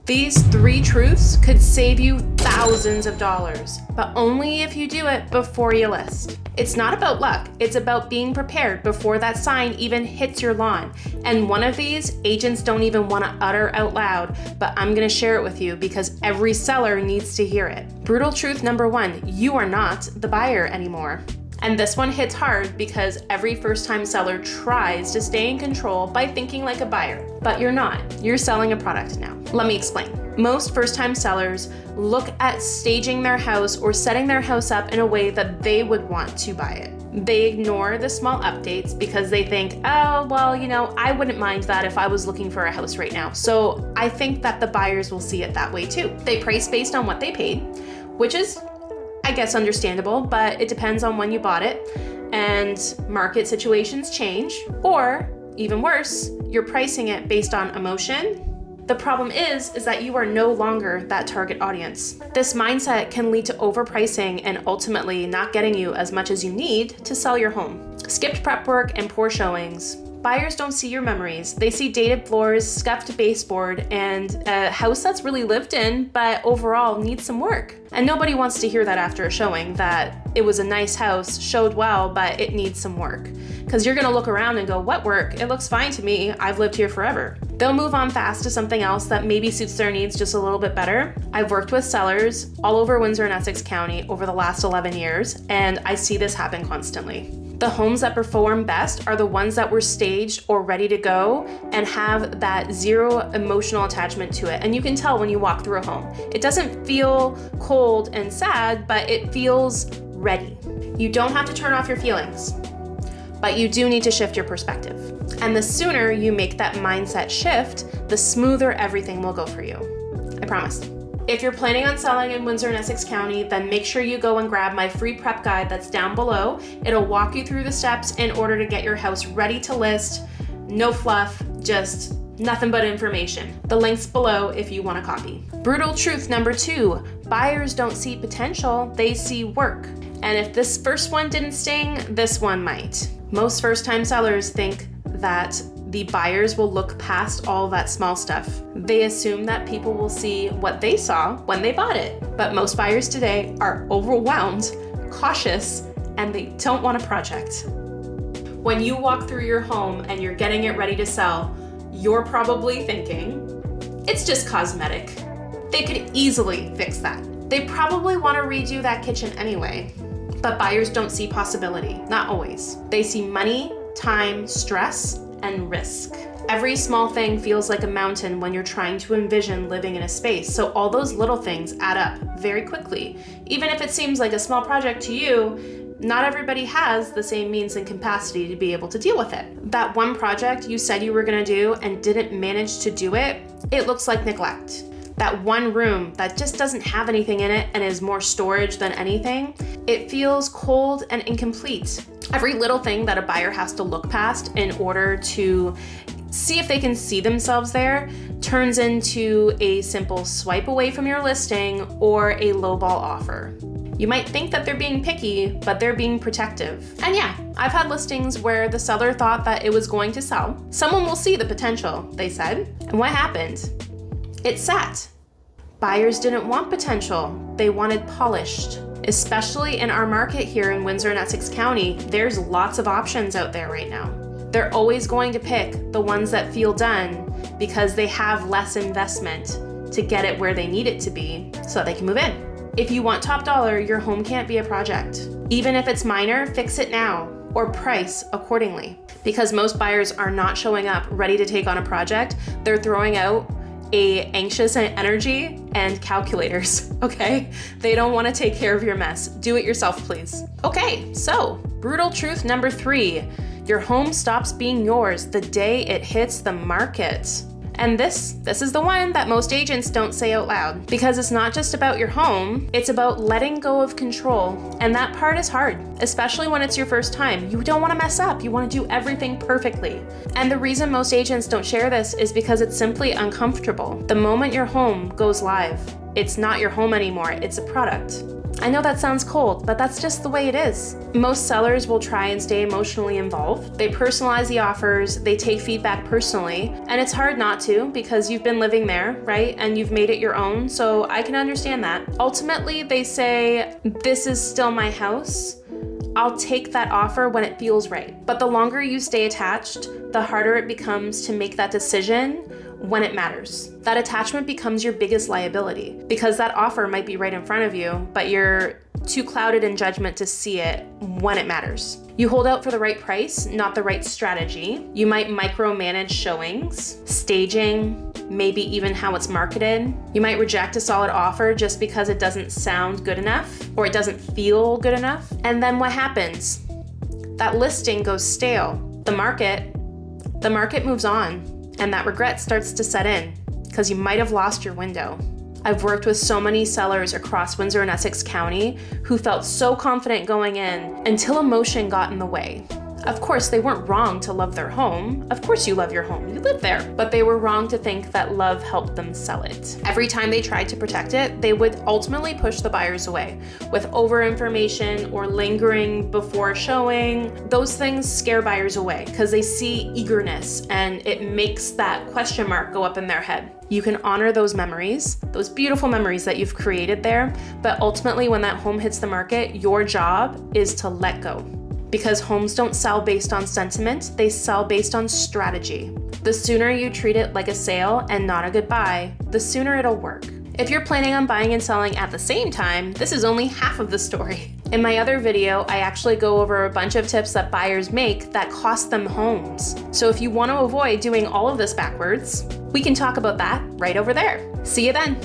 These 3 truths could save you thousands of dollars, but only if you do it before you list. It's not about luck, it's about being prepared before that sign even hits your lawn. And one of these, agents don't even want to utter out loud, but I'm going to share it with you because every seller needs to hear it. Brutal truth number 1, you are not the buyer anymore. And this one hits hard because every first-time seller tries to stay in control by thinking like a buyer, but you're not. You're selling a product now. Let me explain. Most first-time sellers look at staging their house or setting their house up in a way that they would want to buy it. They ignore the small updates because they think, oh, well, I wouldn't mind that if I was looking for a house right now. So I think that the buyers will see it that way too. They price based on what they paid, which is, I guess, understandable, but it depends on when you bought it, and market situations change, or even worse, you're pricing it based on emotion. The problem is that you are no longer that target audience. This mindset can lead to overpricing and ultimately not getting you as much as you need to sell your home. Skipped prep work and poor showings. Buyers don't see your memories. They see dated floors, scuffed baseboard, and a house that's really lived in, but overall needs some work. And nobody wants to hear that after a showing, that it was a nice house, showed well, but it needs some work. Because you're gonna look around and go, what work? It looks fine to me. I've lived here forever. They'll move on fast to something else that maybe suits their needs just a little bit better. I've worked with sellers all over Windsor and Essex County over the last 11 years, and I see this happen constantly. The homes that perform best are the ones that were staged or ready to go and have that zero emotional attachment to it. And you can tell when you walk through a home. It doesn't feel cold and sad, but it feels ready. You don't have to turn off your feelings, but you do need to shift your perspective. And the sooner you make that mindset shift, the smoother everything will go for you. I promise. If you're planning on selling in Windsor and Essex County, then make sure you go and grab my free prep guide that's down below. It'll walk you through the steps in order to get your house ready to list. No fluff, just nothing but information. The link's below if you want a copy. Brutal truth number 2, buyers don't see potential, they see work. And if this first one didn't sting, this one might. Most first-time sellers think that the buyers will look past all that small stuff. They assume that people will see what they saw when they bought it. But most buyers today are overwhelmed, cautious, and they don't want a project. When you walk through your home and you're getting it ready to sell, you're probably thinking, it's just cosmetic. They could easily fix that. They probably want to redo that kitchen anyway. But buyers don't see possibility, not always. They see money, time, stress, and risk. Every small thing feels like a mountain when you're trying to envision living in a space, so all those little things add up very quickly. Even if it seems like a small project to you, not everybody has the same means and capacity to be able to deal with it. That one project you said you were gonna do and didn't manage to do it, it looks like neglect. That one room that just doesn't have anything in it and is more storage than anything, it feels cold and incomplete. Every little thing that a buyer has to look past in order to see if they can see themselves there turns into a simple swipe away from your listing or a lowball offer. You might think that they're being picky, but they're being protective. And yeah, I've had listings where the seller thought that it was going to sell. Someone will see the potential, they said. And what happened? It sat. Buyers didn't want potential, they wanted polished. Especially in our market here in Windsor and Essex County, there's lots of options out there right now. They're always going to pick the ones that feel done because they have less investment to get it where they need it to be so that they can move in. If you want top dollar, your home can't be a project. Even if it's minor, fix it now or price accordingly. Because most buyers are not showing up ready to take on a project, they're throwing out anxious energy and calculators, okay? They don't want to take care of your mess. Do it yourself, please. Okay, so brutal truth number 3, your home stops being yours the day it hits the market. And this is the one that most agents don't say out loud, because it's not just about your home, it's about letting go of control. And that part is hard, especially when it's your first time. You don't want to mess up. You want to do everything perfectly. And the reason most agents don't share this is because it's simply uncomfortable. The moment your home goes live, it's not your home anymore, it's a product. I know that sounds cold, but that's just the way it is. Most sellers will try and stay emotionally involved. They personalize the offers, they take feedback personally, and it's hard not to because you've been living there, right? And you've made it your own, so I can understand that. Ultimately, they say, this is still my house. I'll take that offer when it feels right. But the longer you stay attached, the harder it becomes to make that decision when it matters. That attachment becomes your biggest liability because that offer might be right in front of you, but you're too clouded in judgment to see it when it matters. You hold out for the right price, not the right strategy. You might micromanage showings, staging, maybe even how it's marketed. You might reject a solid offer just because it doesn't sound good enough or it doesn't feel good enough. And then what happens? That listing goes stale. The market moves on, and that regret starts to set in because you might have lost your window. I've worked with so many sellers across Windsor and Essex County who felt so confident going in until emotion got in the way. Of course, they weren't wrong to love their home. Of course you love your home, you live there. But they were wrong to think that love helped them sell it. Every time they tried to protect it, they would ultimately push the buyers away with over-information or lingering before showing. Those things scare buyers away because they see eagerness and it makes that question mark go up in their head. You can honor those memories, those beautiful memories that you've created there, but ultimately when that home hits the market, your job is to let go. Because homes don't sell based on sentiment, they sell based on strategy. The sooner you treat it like a sale and not a goodbye, the sooner it'll work. If you're planning on buying and selling at the same time, this is only half of the story. In my other video, I actually go over a bunch of tips that buyers make that cost them homes. So if you want to avoid doing all of this backwards, we can talk about that right over there. See you then.